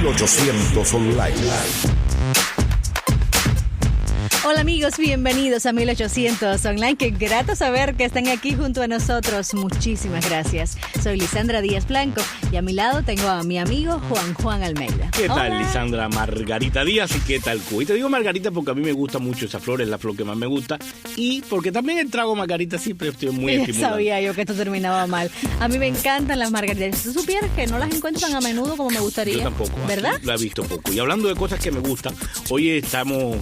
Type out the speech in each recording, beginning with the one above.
1800 Online. Hola amigos, bienvenidos a 1800 Online. Qué grato saber que están aquí junto a nosotros. Muchísimas gracias. Soy Lisandra Díaz Blanco y a mi lado tengo a mi amigo Juan Almeida. ¿Qué tal, Hola. Lisandra? Margarita Díaz. ¿Y qué tal, Cuba? Y te digo Margarita porque a mí me gusta mucho esa flor, es la flor que más me gusta. Y porque también el trago margarita siempre estoy muy Ya estimulado. sabía yo que esto terminaba mal. A mí me encantan las margaritas. Si tú supieras que no las encuentro tan a menudo como me gustaría. Yo tampoco. ¿Verdad? La he visto poco. Y hablando de cosas que me gustan, hoy estaremos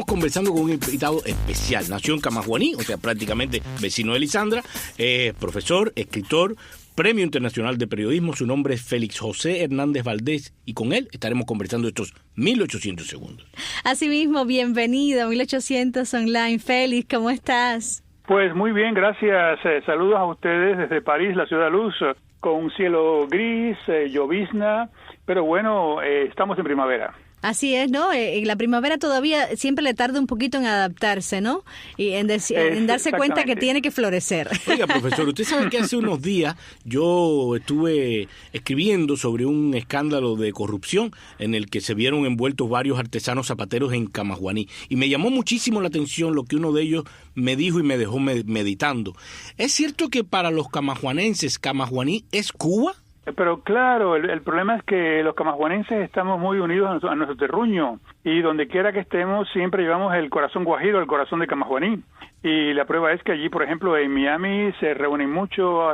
conversando con un invitado especial. Nació en Camajuaní, o sea, prácticamente vecino de Lisandra. Profesor, escritor, Premio Internacional de Periodismo. Su nombre es Félix José Hernández Valdés y con él estaremos conversando estos 1800 segundos. Asimismo, bienvenido a 1800 Online. Félix, ¿cómo estás? Pues muy bien, gracias. Saludos a ustedes desde París, la ciudad de luz, con un cielo gris, llovizna, pero bueno, estamos en primavera. Así es, ¿no? La primavera todavía siempre le tarda un poquito en adaptarse, ¿no? Y en darse cuenta que tiene que florecer. Oiga, profesor, usted sabe que hace unos días yo estuve escribiendo sobre un escándalo de corrupción en el que se vieron envueltos varios artesanos zapateros en Camajuaní. Y me llamó muchísimo la atención lo que uno de ellos me dijo y me dejó meditando. ¿Es cierto que para los camajuanenses Camajuaní es Cuba? Pero claro, el problema es que los camajuanenses estamos muy unidos a nuestro terruño y donde quiera que estemos siempre llevamos el corazón guajiro, el corazón de Camajuaní. Y la prueba es que allí, por ejemplo, en Miami se reúnen mucho,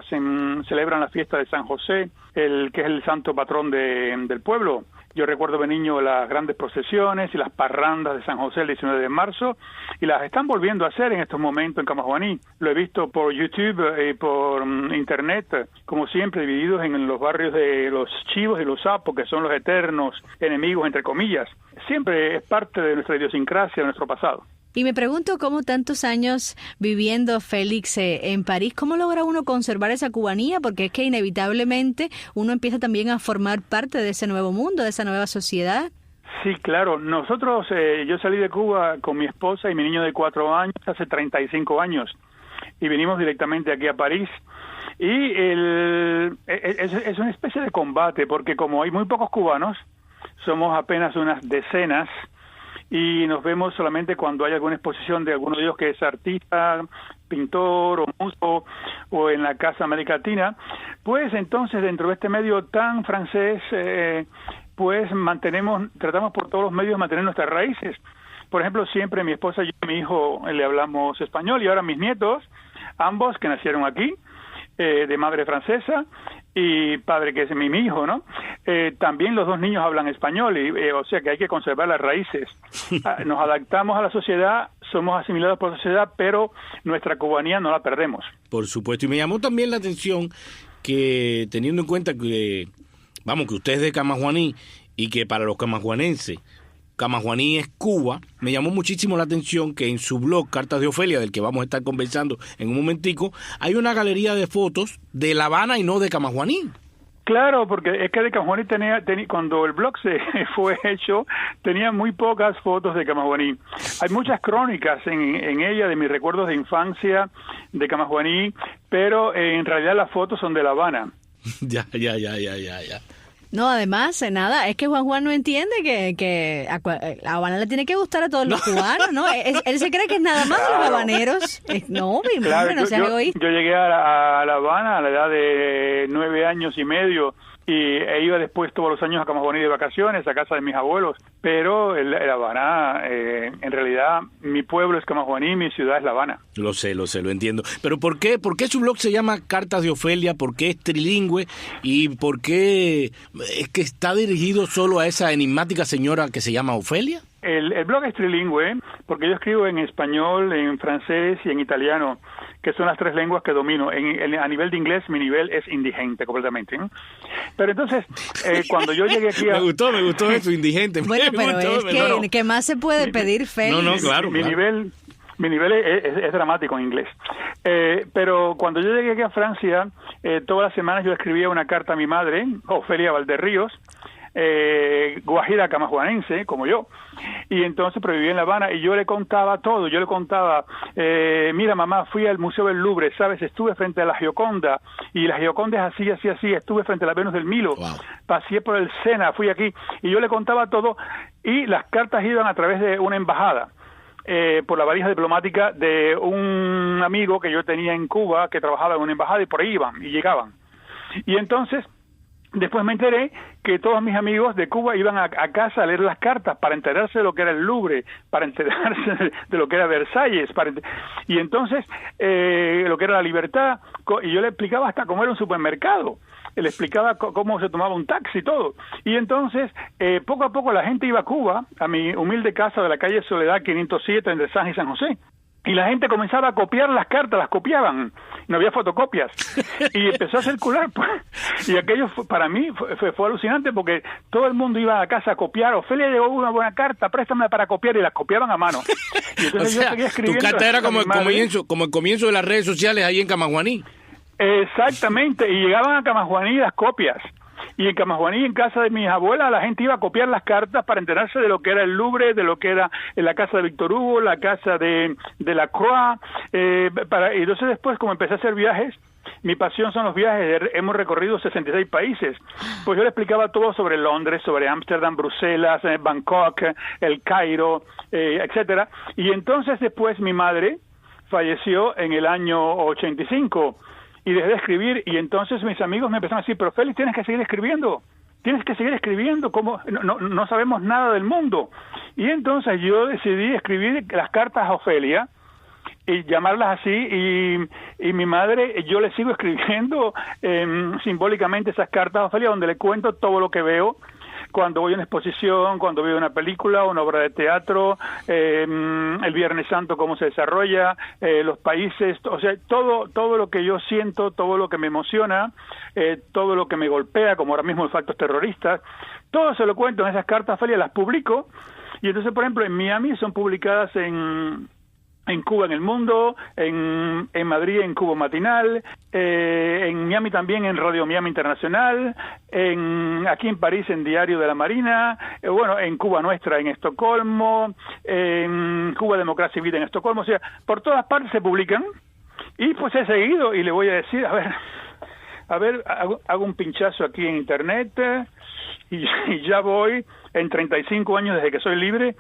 celebran la fiesta de San José, que es el santo patrón del pueblo. Yo recuerdo de niño las grandes procesiones y las parrandas de San José el 19 de marzo y las están volviendo a hacer en estos momentos en Camajuaní. Lo he visto por YouTube y por Internet, como siempre, divididos en los barrios de los chivos y los sapos, que son los eternos enemigos, entre comillas. Siempre es parte de nuestra idiosincrasia, de nuestro pasado. Y me pregunto cómo tantos años viviendo, Félix, en París, ¿cómo logra uno conservar esa cubanía? Porque es que inevitablemente uno empieza también a formar parte de ese nuevo mundo, de esa nueva sociedad. Sí, claro. Nosotros, yo salí de Cuba con mi esposa y mi niño de 4 años hace 35 años y vinimos directamente aquí a París. Y es una especie de combate porque como hay muy pocos cubanos, somos apenas unas decenas, y nos vemos solamente cuando hay alguna exposición de alguno de ellos que es artista, pintor o músico o en la Casa América Latina. Pues entonces dentro de este medio tan francés pues tratamos por todos los medios de mantener nuestras raíces. Por ejemplo, siempre mi esposa y yo y mi hijo le hablamos español y ahora mis nietos, ambos que nacieron aquí, de madre francesa y padre que es mi hijo, ¿no? También los dos niños hablan español, o sea que hay que conservar las raíces. Nos adaptamos a la sociedad, somos asimilados por la sociedad, pero nuestra cubanía no la perdemos. Por supuesto, y me llamó también la atención que teniendo en cuenta que, que usted es de Camajuaní y que para los camajuanenses Camajuaní es Cuba, me llamó muchísimo la atención que en su blog Cartas de Ofelia, del que vamos a estar conversando en un momentico, hay una galería de fotos de La Habana y no de Camajuaní. Claro, porque es que de Camajuaní cuando el blog se fue hecho, tenía muy pocas fotos de Camajuaní. Hay muchas crónicas en ella de mis recuerdos de infancia de Camajuaní, pero en realidad las fotos son de La Habana. Ya. No, además, es que Juan no entiende que a Habana le tiene que gustar a todos los cubanos, ¿no? Él se cree que es nada más de los habaneros. No, mi claro, hombre, no seas egoísta. Yo llegué a La Habana a la edad de 9 años y medio e iba después todos los años a Camajuaní de vacaciones, a casa de mis abuelos, pero La Habana, en realidad, mi pueblo es Camajuaní, mi ciudad es La Habana. Lo sé, lo entiendo. Pero ¿por qué su blog se llama Cartas de Ofelia? ¿Por qué es trilingüe? ¿Y por qué es que está dirigido solo a esa enigmática señora que se llama Ofelia? El blog es trilingüe porque yo escribo en español, en francés y en italiano, que son las 3 lenguas que domino. A nivel de inglés, mi nivel es indigente completamente, ¿eh? Pero entonces, cuando yo llegué aquí Me gustó eso, indigente. Bueno, pero es ¿qué más se puede pedir, Félix? No, claro. Mi nivel es dramático en inglés. Pero cuando yo llegué aquí a Francia, todas las semanas yo escribía una carta a mi madre, Ofelia Valderríos, guajira camajuanense, como yo, y entonces pero vivía en La Habana, y yo le contaba todo, mira mamá, fui al Museo del Louvre, ¿sabes? Estuve frente a la Gioconda, y la Gioconda es así, estuve frente a la Venus del Milo, pasé por el Sena, fui aquí, y yo le contaba todo, y las cartas iban a través de una embajada, por la valija diplomática de un amigo que yo tenía en Cuba, que trabajaba en una embajada, y por ahí iban, y llegaban. Y entonces, después me enteré que todos mis amigos de Cuba iban a casa a leer las cartas para enterarse de lo que era el Louvre, para enterarse de lo que era Versalles, y entonces lo que era la libertad, y yo le explicaba hasta cómo era un supermercado, le explicaba cómo se tomaba un taxi y todo. Y entonces, poco a poco la gente iba a Cuba, a mi humilde casa de la calle Soledad 507 entre San y San José. Y la gente comenzaba a copiar las cartas, las copiaban, no había fotocopias, y empezó a circular, pues, y aquello para mí fue alucinante, porque todo el mundo iba a casa a copiar. Ofelia llegó una buena carta, préstamela para copiar, y las copiaban a mano. Y entonces o sea, yo seguía escribiendo. Tu carta era como el comienzo de las redes sociales ahí en Camajuaní. Exactamente, y llegaban a Camajuaní las copias. Y en Camajuaní, en casa de mis abuelas, la gente iba a copiar las cartas para enterarse de lo que era el Louvre, de lo que era la casa de Víctor Hugo, la casa de la Croix. Y entonces después, como empecé a hacer viajes, mi pasión son los viajes, hemos recorrido 66 países. Pues yo le explicaba todo sobre Londres, sobre Ámsterdam, Bruselas, Bangkok, el Cairo, etcétera. Y entonces después mi madre falleció en el año 85. Y dejé de escribir, y entonces mis amigos me empezaron a decir, pero Félix, tienes que seguir escribiendo, ¿cómo? No sabemos nada del mundo. Y entonces yo decidí escribir las cartas a Ofelia, y llamarlas así, y mi madre, yo le sigo escribiendo simbólicamente esas cartas a Ofelia, donde le cuento todo lo que veo, cuando voy a una exposición, cuando veo una película, una obra de teatro, el Viernes Santo, cómo se desarrolla, los países, o sea, todo lo que yo siento, todo lo que me emociona, todo lo que me golpea, como ahora mismo los actos terroristas, todo se lo cuento en esas cartas, Felia, las publico, y entonces, por ejemplo, en Miami son publicadas en Cuba en El Mundo, en Madrid en Cuba Matinal, en Miami también en Radio Miami Internacional, aquí en París en Diario de la Marina, en Cuba Nuestra en Estocolmo, en Cuba Democracia y Vida en Estocolmo, o sea, por todas partes se publican, y pues he seguido, y le voy a decir, a ver, hago un pinchazo aquí en Internet, y ya voy en 35 años desde que soy libre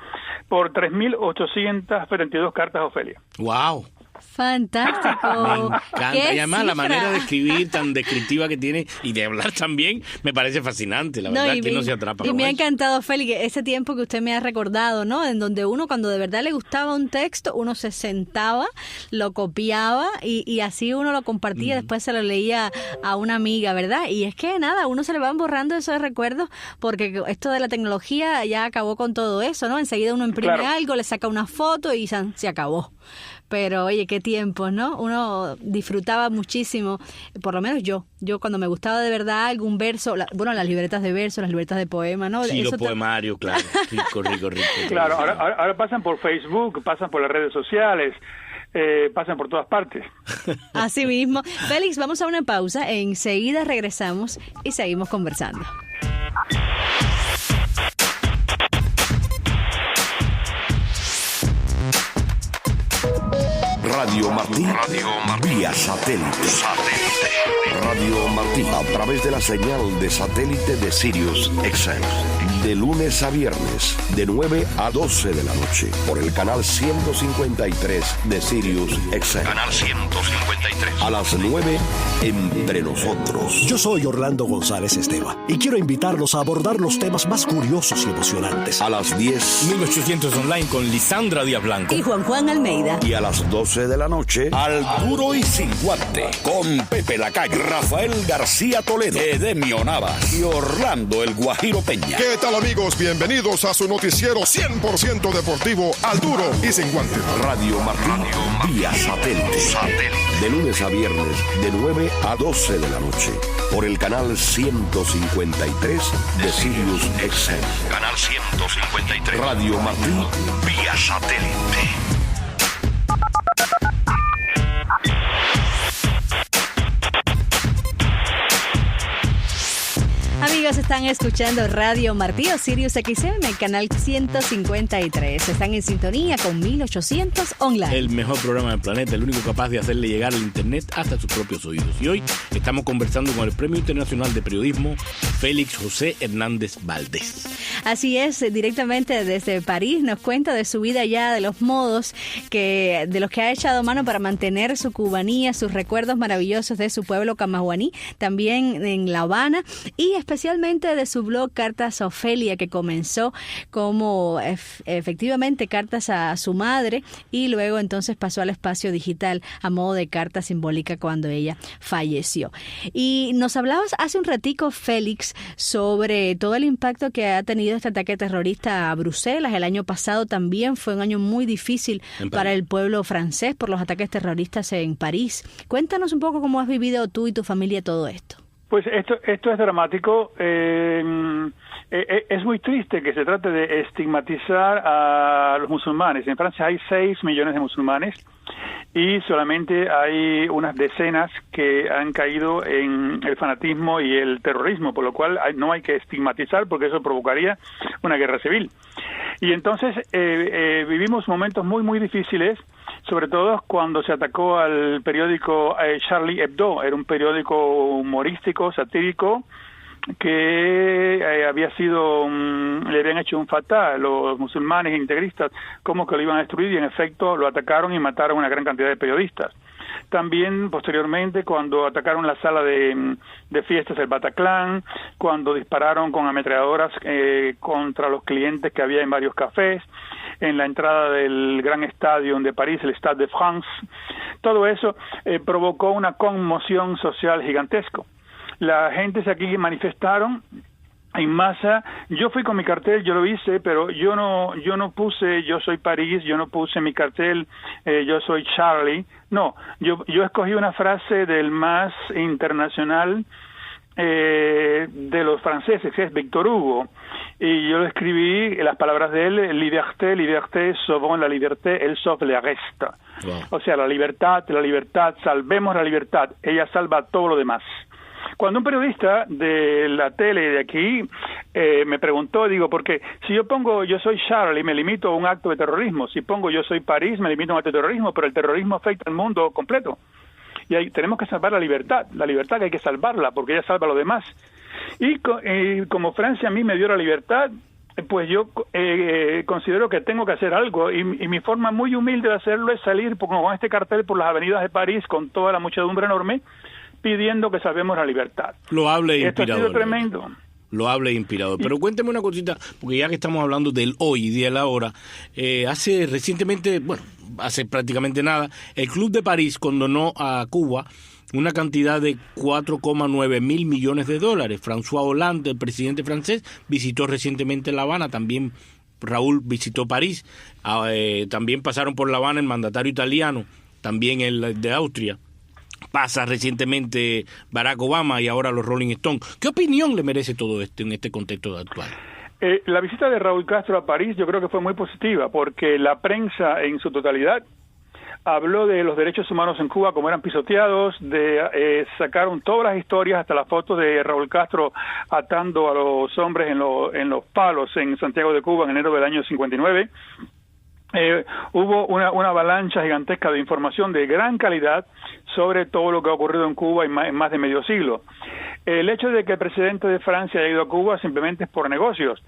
por 3.842 cartas a Ofelia. ¡Wow! Fantástico. Me encanta. Y además la manera de escribir tan descriptiva que tiene y de hablar también me parece fascinante. La verdad que no se atrapa. Y me ha encantado, Félix, ese tiempo que usted me ha recordado, ¿no? En donde uno, cuando de verdad le gustaba un texto, uno se sentaba, lo copiaba y así uno lo compartía, después se lo leía a una amiga, ¿verdad? Y es que nada, uno se le van borrando esos recuerdos porque esto de la tecnología ya acabó con todo eso, ¿no? Enseguida uno imprime algo, le saca una foto y se acabó. Pero oye, qué tiempos, ¿no? Uno disfrutaba muchísimo, por lo menos yo cuando me gustaba de verdad algún verso, las libretas de verso, las libretas de poema, ¿no? Sí, los poemarios, claro, rico. Claro, ahora pasan por Facebook, pasan por las redes sociales, pasan por todas partes. Así mismo. Félix, vamos a una pausa, enseguida regresamos y seguimos conversando. Radio Martí, vía satélite. Radio Martí, a través de la señal de satélite de Sirius XM. De lunes a viernes, de 9 a 12 de la noche, por el canal 153 de Sirius XM. Canal 153. A las 9, Entre Nosotros. Yo soy Orlando González Esteban y quiero invitarlos a abordar los temas más curiosos y emocionantes. A las 10, 1800 Online con Lisandra Díaz Blanco y Juan Almeida. Y a las 12 de la noche, Al Duro y Sin Guante, con Pepe Lacalle, Rafael García Toledo, Edemio Navas y Orlando El Guajiro Peña. ¿Qué tal, amigos? Bienvenidos a su noticiero 100% deportivo, Al Duro y Sin Guante. Radio Martí, vía satélite. De lunes a viernes, de 9 a 12 de la noche, por el canal 153 de Sirius XM. Canal 153. Radio Martí, vía satélite. Amigos, amigos, están escuchando Radio Martí o Sirius XM, el canal 153. Están en sintonía con 1800 Online. El mejor programa del planeta, el único capaz de hacerle llegar el internet hasta sus propios oídos. Y hoy estamos conversando con el Premio Internacional de Periodismo, Félix José Hernández Valdés. Así es, directamente desde París nos cuenta de su vida allá, de los modos de los que ha echado mano para mantener su cubanía, sus recuerdos maravillosos de su pueblo camaguaní, también en La Habana, y especialmente de su blog Cartas a Ofelia, que comenzó como efectivamente cartas a su madre y luego entonces pasó al espacio digital a modo de carta simbólica cuando ella falleció. Y nos hablabas hace un ratico, Félix, sobre todo el impacto que ha tenido este ataque terrorista a Bruselas. El año pasado también fue un año muy difícil para el pueblo francés por los ataques terroristas en París. Cuéntanos un poco cómo has vivido tú y tu familia todo esto. Pues esto es dramático. Es muy triste que se trate de estigmatizar a los musulmanes. En Francia hay 6 millones de musulmanes y solamente hay unas decenas que han caído en el fanatismo y el terrorismo, por lo cual no hay que estigmatizar porque eso provocaría una guerra civil. Y entonces vivimos momentos muy, muy difíciles, sobre todo cuando se atacó al periódico Charlie Hebdo. Era un periódico humorístico, satírico, que había sido, le habían hecho un fatá los musulmanes integristas, como que lo iban a destruir, y en efecto lo atacaron y mataron a una gran cantidad de periodistas. También posteriormente cuando atacaron la sala de fiestas del Bataclan, cuando dispararon con ametralladoras contra los clientes que había en varios cafés, en la entrada del gran estadio de París, el Stade de France, todo eso provocó una conmoción social gigantesca. La gente aquí manifestaron en masa. Yo fui con mi cartel, yo lo hice, pero yo no puse yo soy París, yo no puse mi cartel yo soy Charlie. No, yo escogí una frase del más internacional de los franceses, que es Victor Hugo, y yo le escribí las palabras de él: liberté, liberté, sauvons la liberté, elle sauve le reste. Wow. O sea, la libertad, salvemos la libertad, ella salva todo lo demás. Cuando un periodista de la tele de aquí me preguntó, digo, porque si yo pongo yo soy Charlie, me limito a un acto de terrorismo; si pongo yo soy París, me limito a un acto de terrorismo, pero el terrorismo afecta al mundo completo. Y ahí tenemos que salvar la libertad que hay que salvarla, porque ella salva lo demás. Y como Francia a mí me dio la libertad, pues yo considero que tengo que hacer algo, y mi forma muy humilde de hacerlo es salir con este cartel por las avenidas de París con toda la muchedumbre enorme, pidiendo que salvemos la libertad. Lo hable inspirador. Esto ha sido tremendo. Lo hable inspirador. Pero cuénteme una cosita, porque ya que estamos hablando del hoy, día de la hora, hace prácticamente nada, el Club de París condonó a Cuba una cantidad de 4,9 mil millones de dólares. François Hollande, el presidente francés, visitó recientemente La Habana, también Raúl visitó París, también pasaron por La Habana el mandatario italiano, también el de Austria. Pasa recientemente Barack Obama y ahora los Rolling Stones. ¿Qué opinión le merece todo esto en este contexto actual? La visita de Raúl Castro a París yo creo que fue muy positiva, porque la prensa en su totalidad habló de los derechos humanos en Cuba como eran pisoteados, sacaron todas las historias, hasta las fotos de Raúl Castro atando a los hombres en los palos en Santiago de Cuba en enero del año 59. Hubo una avalancha gigantesca de información de gran calidad sobre todo lo que ha ocurrido en Cuba en más de medio siglo. El hecho de que el presidente de Francia haya ido a Cuba simplemente es por negocios.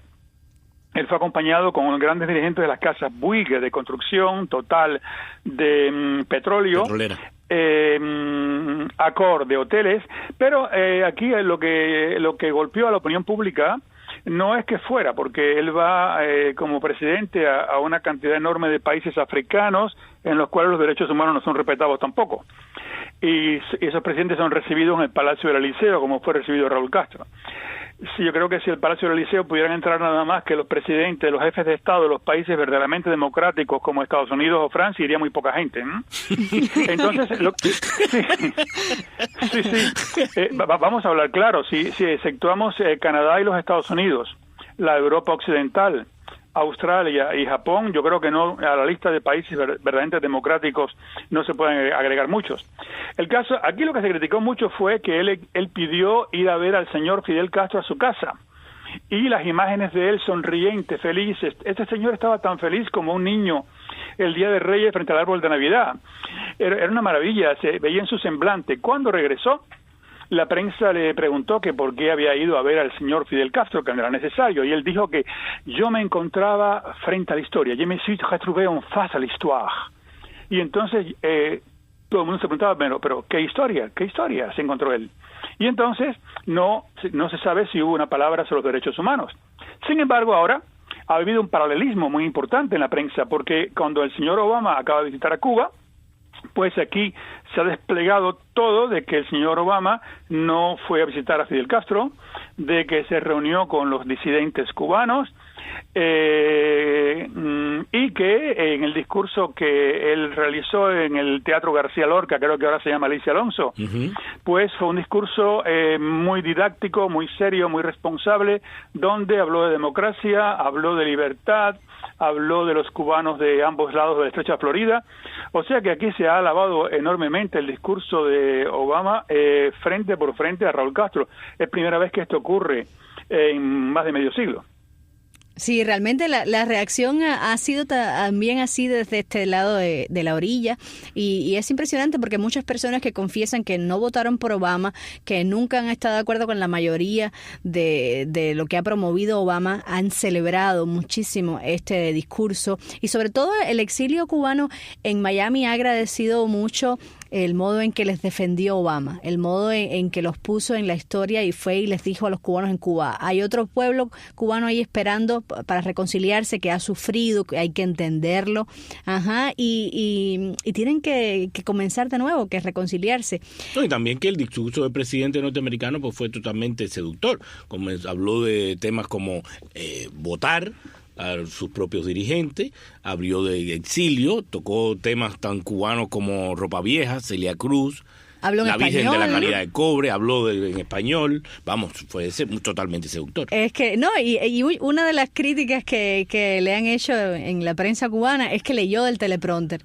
Él fue acompañado con grandes dirigentes de las casas Bouygues, de construcción, Total, de petróleo, Accor, de hoteles, pero aquí lo que golpeó a la opinión pública no es que fuera, porque él va como presidente a una cantidad enorme de países africanos en los cuales los derechos humanos no son respetados tampoco. Y esos presidentes son recibidos en el Palacio del Eliseo, como fue recibido Raúl Castro. Sí, yo creo que si el Palacio del Eliseo pudieran entrar nada más que los presidentes, los jefes de Estado de los países verdaderamente democráticos como Estados Unidos o Francia, iría muy poca gente, ¿no? Entonces, vamos a hablar claro. Si exceptuamos Canadá y los Estados Unidos, la Europa occidental, Australia y Japón, yo creo que no, a la lista de países verdaderamente democráticos no se pueden agregar muchos. El caso, aquí lo que se criticó mucho fue que él pidió ir a ver al señor Fidel Castro a su casa. Y las imágenes de él sonriente, feliz. Este señor estaba tan feliz como un niño el Día de Reyes frente al árbol de Navidad. Era una maravilla, se veía en su semblante. Cuando regresó, la prensa le preguntó que por qué había ido a ver al señor Fidel Castro, que no era necesario, y él dijo que yo me encontraba frente a la historia, je me suis retrouvé en face à l'histoire. Y entonces todo el mundo se preguntaba, pero ¿qué historia se encontró él? Y entonces no se sabe si hubo una palabra sobre los derechos humanos. Sin embargo, ahora ha habido un paralelismo muy importante en la prensa, porque cuando el señor Obama acaba de visitar a Cuba, pues aquí se ha desplegado todo de que el señor Obama no fue a visitar a Fidel Castro, de que se reunió con los disidentes cubanos, y que en el discurso que él realizó en el Teatro García Lorca, creo que ahora se llama Alicia Alonso, pues fue un discurso muy didáctico, muy serio, muy responsable, donde habló de democracia, habló de libertad, habló de los cubanos de ambos lados de la estrecha Florida. O sea que aquí se ha alabado enormemente el discurso de Obama frente por frente a Raúl Castro. Es primera vez que esto ocurre en más de medio siglo. Sí, realmente la reacción ha sido también así desde este lado de la orilla y es impresionante porque muchas personas que confiesan que no votaron por Obama, que nunca han estado de acuerdo con la mayoría de lo que ha promovido Obama, han celebrado muchísimo este discurso y sobre todo el exilio cubano en Miami ha agradecido mucho el modo en que les defendió Obama, el modo en que los puso en la historia y fue y les dijo a los cubanos en Cuba, hay otro pueblo cubano ahí esperando para reconciliarse, que ha sufrido, que hay que entenderlo, y tienen que comenzar de nuevo, que reconciliarse. No, y también que el discurso del presidente norteamericano pues fue totalmente seductor, como habló de temas como votar a sus propios dirigentes, habló de exilio, tocó temas tan cubanos como Ropa Vieja, Celia Cruz, habló en la español, Virgen de la Caridad de Cobre, habló en español, vamos, fue totalmente seductor. Es que, no, y una de las críticas que le han hecho en la prensa cubana es que leyó del teleprompter.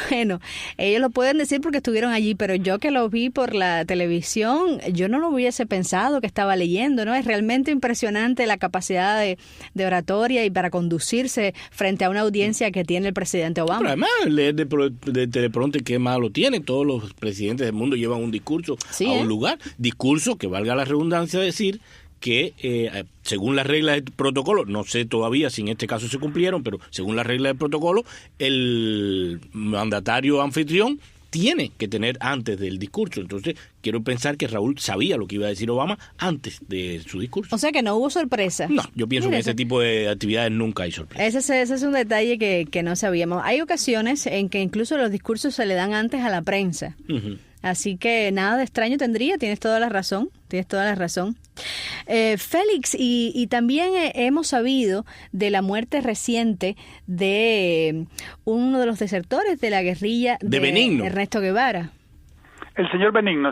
Bueno, ellos lo pueden decir porque estuvieron allí, pero yo que lo vi por la televisión, yo no lo hubiese pensado que estaba leyendo, ¿no? Es realmente impresionante la capacidad de oratoria y para conducirse frente a una audiencia que tiene el presidente Obama. Pero además, leer de teleprompter, ¿qué malo tiene? Todos los presidentes del mundo llevan un discurso a un lugar, discurso que valga la redundancia decir que según las reglas del protocolo, no sé todavía si en este caso se cumplieron, pero según las reglas del protocolo, el mandatario anfitrión tiene que tener antes del discurso. Entonces, quiero pensar que Raúl sabía lo que iba a decir Obama antes de su discurso. O sea que no hubo sorpresa. No, yo pienso que en ese tipo de actividades nunca hay sorpresa. Ese es un detalle que no sabíamos. Hay ocasiones en que incluso los discursos se le dan antes a la prensa. Así que nada de extraño tendría, tienes toda la razón. Félix, y también hemos sabido de la muerte reciente de uno de los desertores de la guerrilla de Benigno. Ernesto Guevara. El señor Benigno.